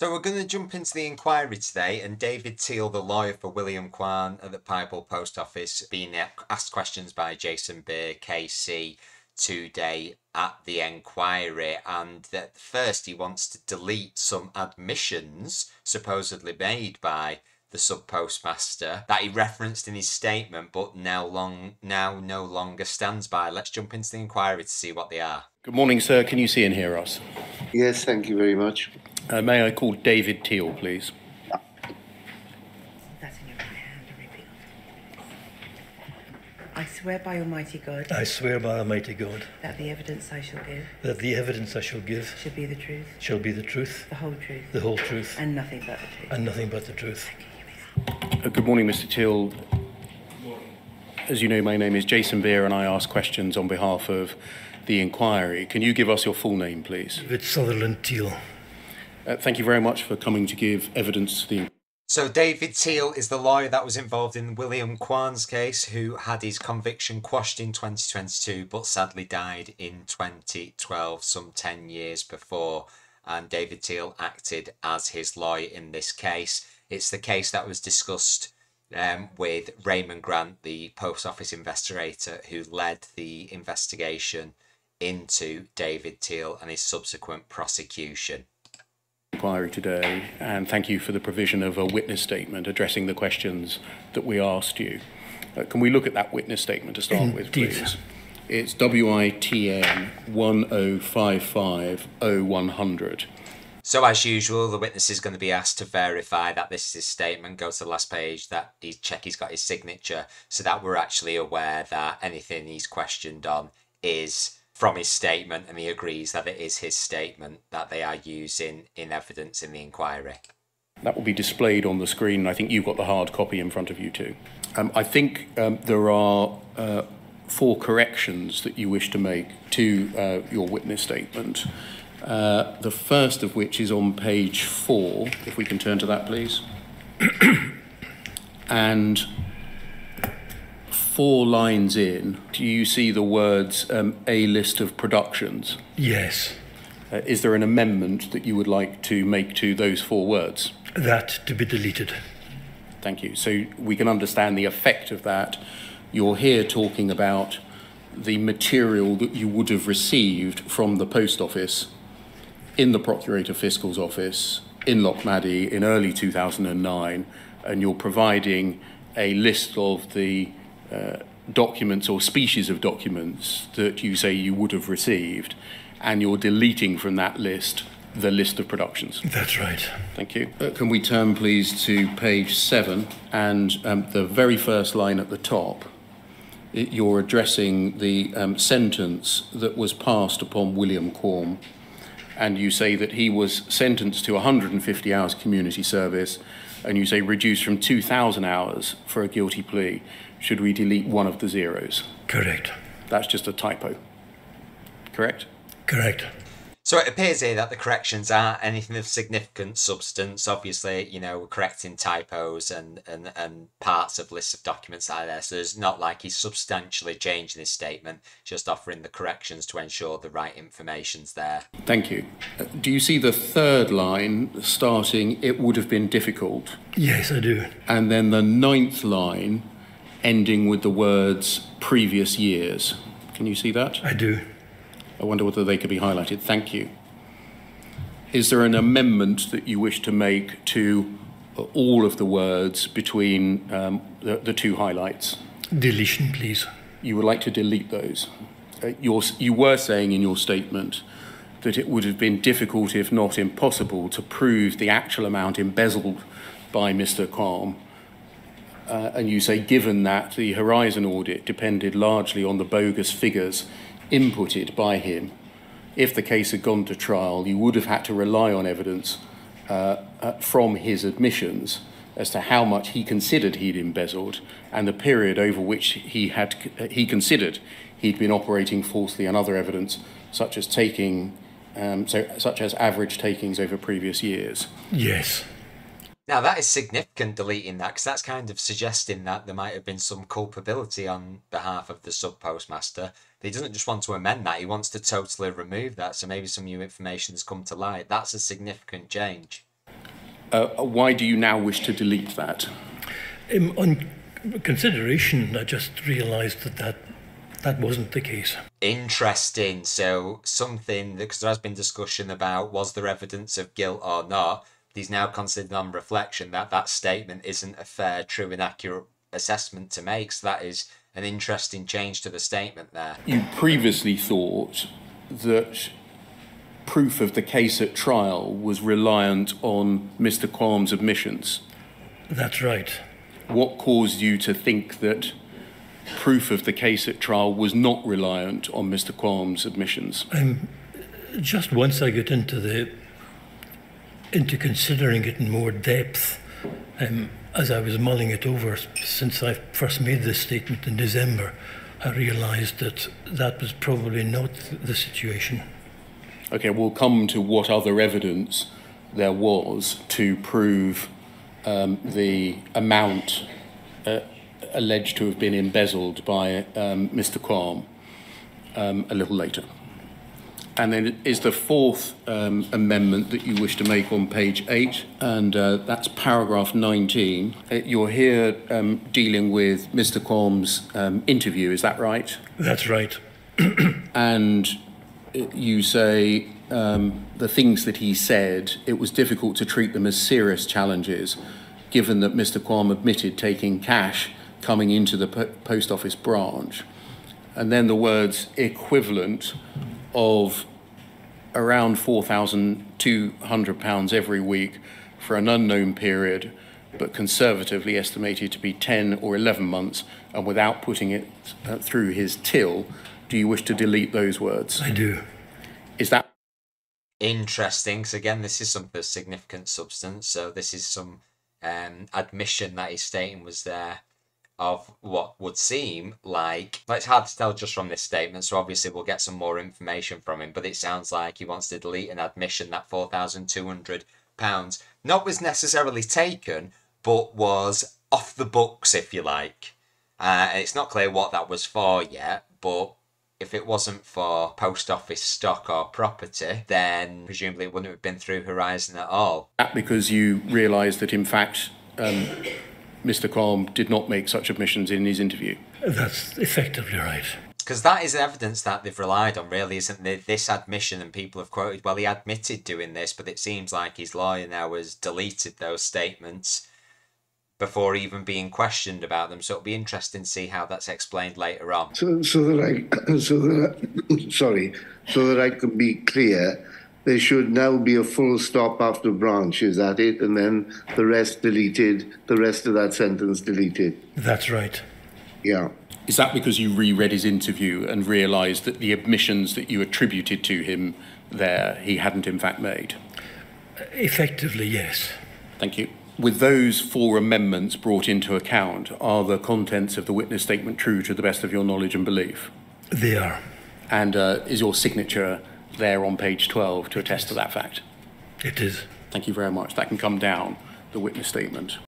So we're going to jump into the inquiry today, and David Teale, the lawyer for William Quarm at the Piebald Post Office, being asked questions by Jason Beer, KC, today at the inquiry. And at first he wants to delete some admissions supposedly made by the subpostmaster that he referenced in his statement, but now no longer stands by. Let's jump into the inquiry to see what they are. Good morning, sir. Can you see and hear us? Yes, thank you very much. May I call David Teale, please? That's in your right hand, and repeat. I swear by Almighty God. I swear by Almighty God. That the evidence I shall give. That the evidence I shall give. Shall be the truth. Shall be the truth. The whole truth. The whole truth. And nothing but the truth. And nothing but the truth. Good morning, Mr. Teale. As you know, my name is Jason Beer, and I ask questions on behalf of the inquiry. Can you give us your full name, please? David Sutherland Teale. Thank you very much for coming to give evidence to the... So David Teale is the lawyer that was involved in William Quarm's case, who had his conviction quashed in 2022, but sadly died in 2012, some 10 years before. And David Teale acted as his lawyer in this case. It's the case that was discussed with Raymond Grant, the post office investigator who led the investigation into David Teale and his subsequent prosecution. Inquiry today, and thank you for the provision of a witness statement addressing the questions that we asked you. Can we look at that witness statement to start with, please? It's WITN 10550100. So as usual, the witness is going to be asked to verify that this is his statement. Go to the last page, that he's got his signature, so that we're actually aware that anything he's questioned on is from his statement, and he agrees that it is his statement that they are using in evidence in the inquiry. That will be displayed on the screen. I think you've got the hard copy in front of you too. I think there are 4 corrections that you wish to make to your witness statement. The first of which is on page 4, if we can turn to that, please. And 4 lines in, do you see the words a list of productions? Yes. Is there an amendment that you would like to make to those 4 words? That to be deleted. Thank you. So we can understand the effect of that. You're here talking about the material that you would have received from the post office in the Procurator Fiscal's office in Lochmaddy in early 2009, and you're providing a list of the documents or species of documents that you say you would have received, and you're deleting from that list the list of productions. That's right. Thank you. Can we turn, please, to page 7, and the very first line at the top. You're addressing the sentence that was passed upon William Quarm, and you say that he was sentenced to 150 hours community service, and you say reduced from 2,000 hours for a guilty plea. Should we delete one of the zeros? Correct. That's just a typo. Correct? Correct. So it appears here that the corrections aren't anything of significant substance. Obviously, we're correcting typos and parts of lists of documents that are there. So it's not like he's substantially changing his statement, just offering the corrections to ensure the right information's there. Thank you. Do you see the third line starting, it would have been difficult? Yes, I do. And then the 9th line ending with the words previous years. Can you see that? I do. I wonder whether they could be highlighted. Thank you. Is there an amendment that you wish to make to all of the words between the 2 highlights? Deletion, please. You would like to delete those. You were saying in your statement that it would have been difficult, if not impossible, to prove the actual amount embezzled by Mr. Quarm. And you say, given that the Horizon audit depended largely on the bogus figures inputted by him, if the case had gone to trial, you would have had to rely on evidence from his admissions as to how much he considered he'd embezzled and the period over which he considered he'd been operating falsely, and other evidence such as average takings over previous years. Yes. Now, that is significant, deleting that, because that's kind of suggesting that there might have been some culpability on behalf of the subpostmaster. He doesn't just want to amend that, he wants to totally remove that, so maybe some new information has come to light. That's a significant change. Why do you now wish to delete that? On consideration, I just realised that wasn't the case. Interesting. So something, because there has been discussion about was there evidence of guilt or not. He's now considered on reflection that that statement isn't a fair, true and accurate assessment to make. So that is an interesting change to the statement there. You previously thought that proof of the case at trial was reliant on Mr. Quarm's admissions. That's right. What caused you to think that proof of the case at trial was not reliant on Mr. Quarm's admissions? Just once I got into considering it in more depth, as I was mulling it over since I first made this statement in December, I realised that that was probably not the situation. Okay, we'll come to what other evidence there was to prove the amount alleged to have been embezzled by Mr. Quarm a little later. And then is the fourth amendment that you wish to make on page 8, and that's paragraph 19. You're here dealing with Mr. Quarm's interview, is that right? That's right. And you say the things that he said, it was difficult to treat them as serious challenges, given that Mr. Quarm admitted taking cash coming into the post office branch. And then the words equivalent of around £4,200 every week for an unknown period, but conservatively estimated to be 10 or 11 months, and without putting it through his till. Do you wish to delete those words? I do. Is that Interesting, because again, this is something of significant substance. So this is some admission that he's stating was there of what would seem like, it's hard to tell just from this statement, so obviously we'll get some more information from him, but it sounds like he wants to delete an admission that £4,200 not was necessarily taken, but was off the books, if you like. It's not clear what that was for yet, but if it wasn't for post office stock or property, then presumably it wouldn't have been through Horizon at all. because you realised that in fact Mr. Quarm did not make such admissions in his interview? That's effectively right. Because that is evidence that they've relied on, really, isn't it? This admission, and people have quoted, well, he admitted doing this, but it seems like his lawyer now has deleted those statements before even being questioned about them. So it'll be interesting to see how that's explained later on. So that I could be clear, there should now be a full stop after branch, is that it? And then the rest deleted, the rest of that sentence deleted. That's right. Yeah. Is that because you reread his interview and realised that the admissions that you attributed to him there, he hadn't in fact made? Effectively, yes. Thank you. With those 4 amendments brought into account, are the contents of the witness statement true to the best of your knowledge and belief? They are. And is your signature there on page 12 to attest to that fact? It is. Thank you very much. That can come down, the witness statement.